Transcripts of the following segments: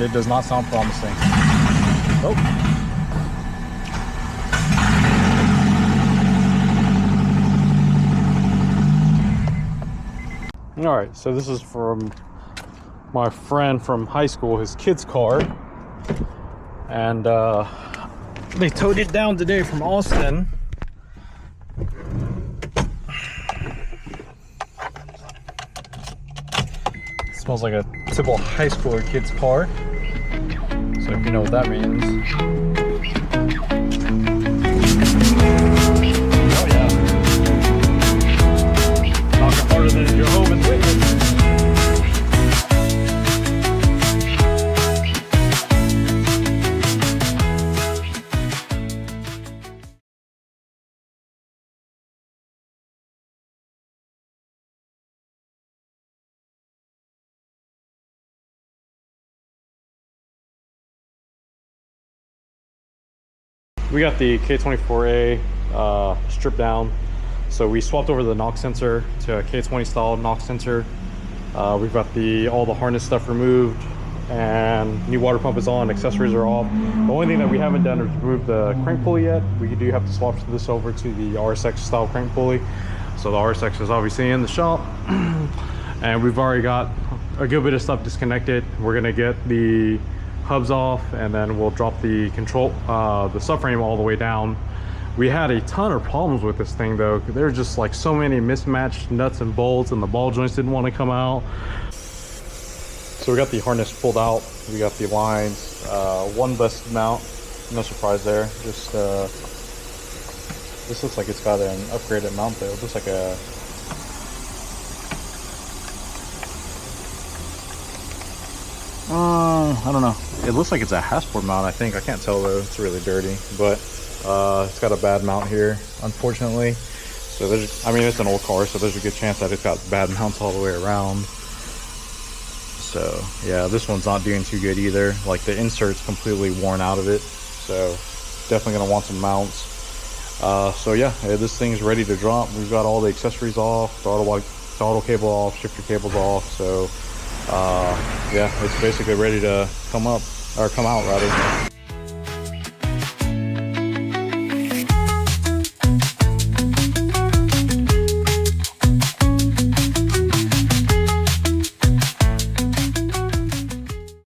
and it does not sound promising. Oh. All right, so this is from my friend from high school, his kid's car, and they towed it down today from Austin. It smells like a typical high schooler kid's car, so if you know what that means. Oh yeah, knocking harder than Jehovah's Witness. We got the K24a stripped down, so we swapped over the knock sensor to a K20 style knock sensor. We've got all the harness stuff removed, and new water pump is on, accessories are off. The only thing that we haven't done is remove the crank pulley yet. We do have to swap this over to the RSX style crank pulley. So the RSX is obviously in the shop, and we've already got a good bit of stuff disconnected. We're gonna get the hubs off, and then we'll drop the the subframe all the way down. We had a ton of problems with this thing though. There's just like so many mismatched nuts and bolts, and the ball joints didn't want to come out. So we got the harness pulled out, we got the lines, one busted mount, no surprise there. Just this looks like it's got an upgraded mount though. It looks like a I don't know. It looks like it's a Hasport mount, I think. I can't tell though. It's really dirty, but it's got a bad mount here, unfortunately. So there's, I mean, it's an old car, so there's a good chance that it's got bad mounts all the way around. So yeah, this one's not doing too good either. Like the insert's completely worn out of it, so definitely gonna want some mounts. So yeah, this thing's ready to drop. We've got all the accessories off, throttle cable off, shifter cables off. So yeah, it's basically ready to come out rather.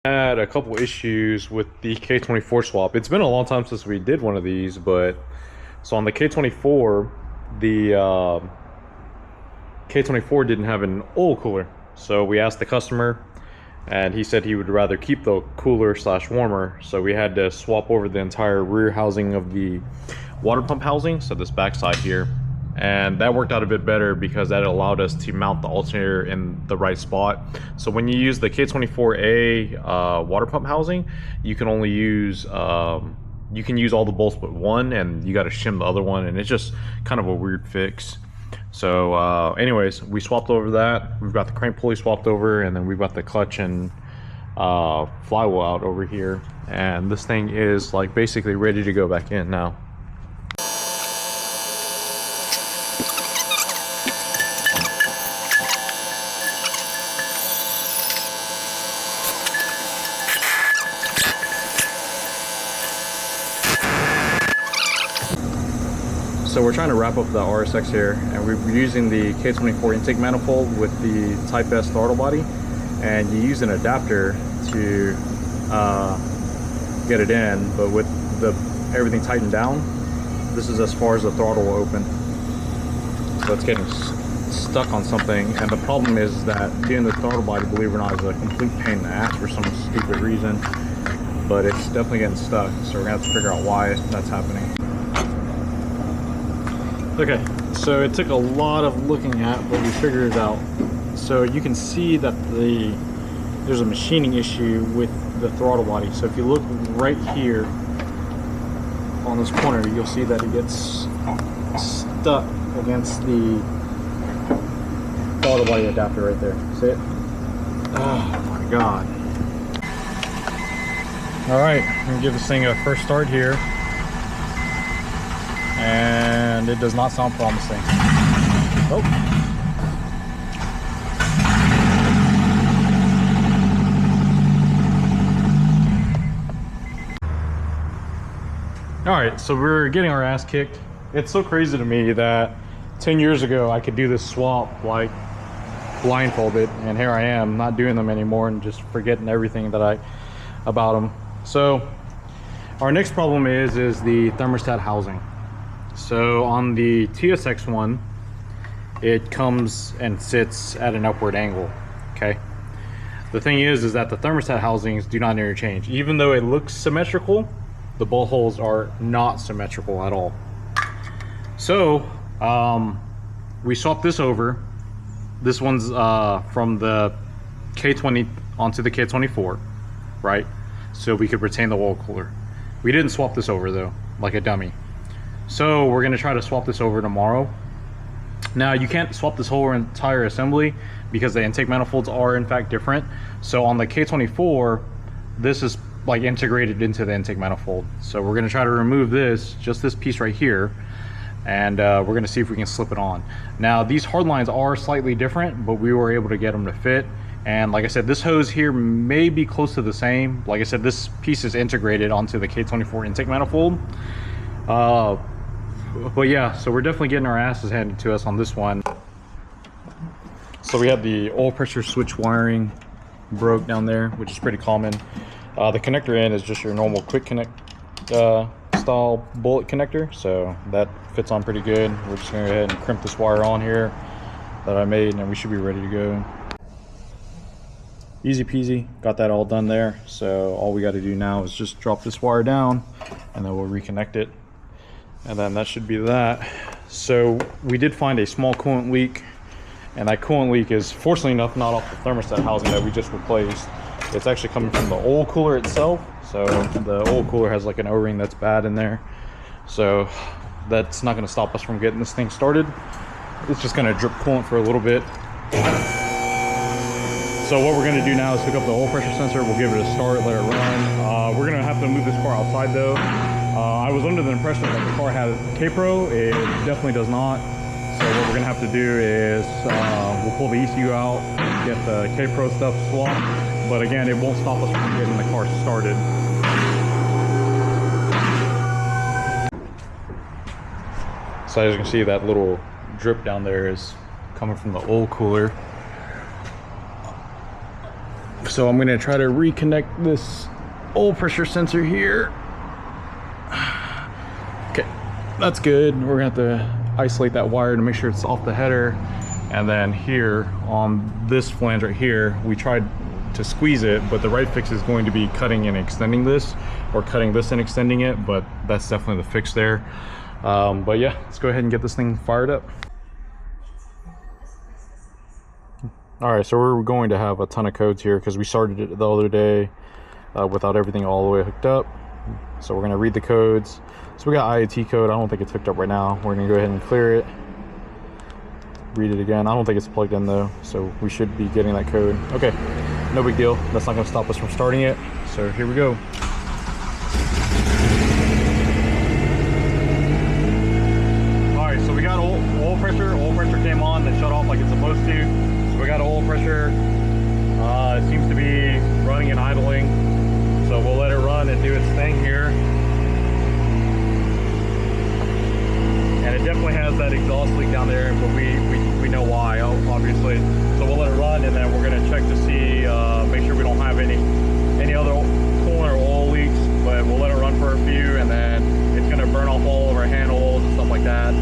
Had a couple issues with the K24 swap. It's been a long time since we did one of these, but so on the K24, the K24 didn't have an oil cooler. So we asked the customer, and he said he would rather keep the cooler slash warmer. So we had to swap over the entire rear housing of the water pump housing, so this backside here. And that worked out a bit better because that allowed us to mount the alternator in the right spot. So when you use the K24a water pump housing, you can only use you can use all the bolts but one, and you got to shim the other one, and it's just kind of a weird fix. So anyways, we swapped over that. We've got the crank pulley swapped over, and then we've got the clutch and flywheel out over here, and this thing is like basically ready to go back in now. So we're trying to wrap up the RSX here, and we're using the K24 intake manifold with the Type S throttle body, and you use an adapter to get it in, but with everything tightened down, this is as far as the throttle will open. So it's getting stuck on something, and the problem is that doing the throttle body, believe it or not, is a complete pain in the ass for some stupid reason, but it's definitely getting stuck, so we're gonna have to figure out why that's happening. Okay, so it took a lot of looking at, but we figured it out. So you can see that there's a machining issue with the throttle body. So if you look right here on this corner, you'll see that it gets stuck against the throttle body adapter right there. See it? Oh my God. All right, I'm gonna give this thing a first start here. And it does not sound promising. Oh. All right, so we're getting our ass kicked. It's so crazy to me that 10 years ago I could do this swap like blindfolded, and here I am not doing them anymore and just forgetting everything that about them. So our next problem is the thermostat housing. So on the TSX one, it comes and sits at an upward angle. Okay, the thing is that the thermostat housings do not interchange. Even though it looks symmetrical, the bolt holes are not symmetrical at all. So we swapped this over. This one's from the K20 onto the K24, right? So we could retain the oil cooler. We didn't swap this over though, like a dummy. So we're gonna try to swap this over tomorrow. Now you can't swap this whole entire assembly because the intake manifolds are in fact different. So on the K24, this is like integrated into the intake manifold. So we're gonna try to remove this, just this piece right here, and we're gonna see if we can slip it on. Now these hard lines are slightly different, but we were able to get them to fit. And like I said, this hose here may be close to the same. Like I said, this piece is integrated onto the K24 intake manifold. But yeah, so we're definitely getting our asses handed to us on this one. So we have the oil pressure switch wiring broke down there, which is pretty common. The connector end is just your normal quick connect style bullet connector, so that fits on pretty good. We're just gonna go ahead and crimp this wire on here that I made, and we should be ready to go. Easy peasy, got that all done there. So all we got to do now is just drop this wire down, and then we'll reconnect it, and then that should be that. So we did find a small coolant leak, and that coolant leak is fortunately enough not off the thermostat housing that we just replaced. It's actually coming from the oil cooler itself. So the oil cooler has like an O-ring that's bad in there. So that's not going to stop us from getting this thing started. It's just going to drip coolant for a little bit. So what we're going to do now is hook up the oil pressure sensor. We'll give it a start, let it run. We're going to have to move this car outside though. I was under the impression that the car had K-Pro. It definitely does not. So what we're going to have to do is we'll pull the ECU out, get the K-Pro stuff swapped. But again, it won't stop us from getting the car started. So as you can see, that little drip down there is coming from the oil cooler. So I'm gonna try to reconnect this oil pressure sensor here. Okay, that's good. We're gonna have to isolate that wire to make sure it's off the header. And then here on this flange right here, we tried to squeeze it, but the right fix is going to be cutting and extending this, or cutting this and extending it, but that's definitely the fix there. But yeah, let's go ahead and get this thing fired up. All right, so we're going to have a ton of codes here because we started it the other day without everything all the way hooked up. So we're gonna read the codes. So we got IAT code. I don't think it's hooked up right now. We're gonna go ahead and clear it. Read it again. I don't think it's plugged in though, so we should be getting that code. Okay, no big deal. That's not gonna stop us from starting it. So here we go. All right, so we got oil pressure. Oil pressure came on and shut off like it's supposed to. So we got oil pressure. It seems to be running and idling. So we'll let it run and do its thing here. And it definitely has that exhaust leak down there, but we know why, obviously. So we'll let it run, and then we're gonna check to see, make sure we don't have any other coolant or oil leaks, but we'll let it run for a few, and then it's gonna burn off all of our handles and stuff like that.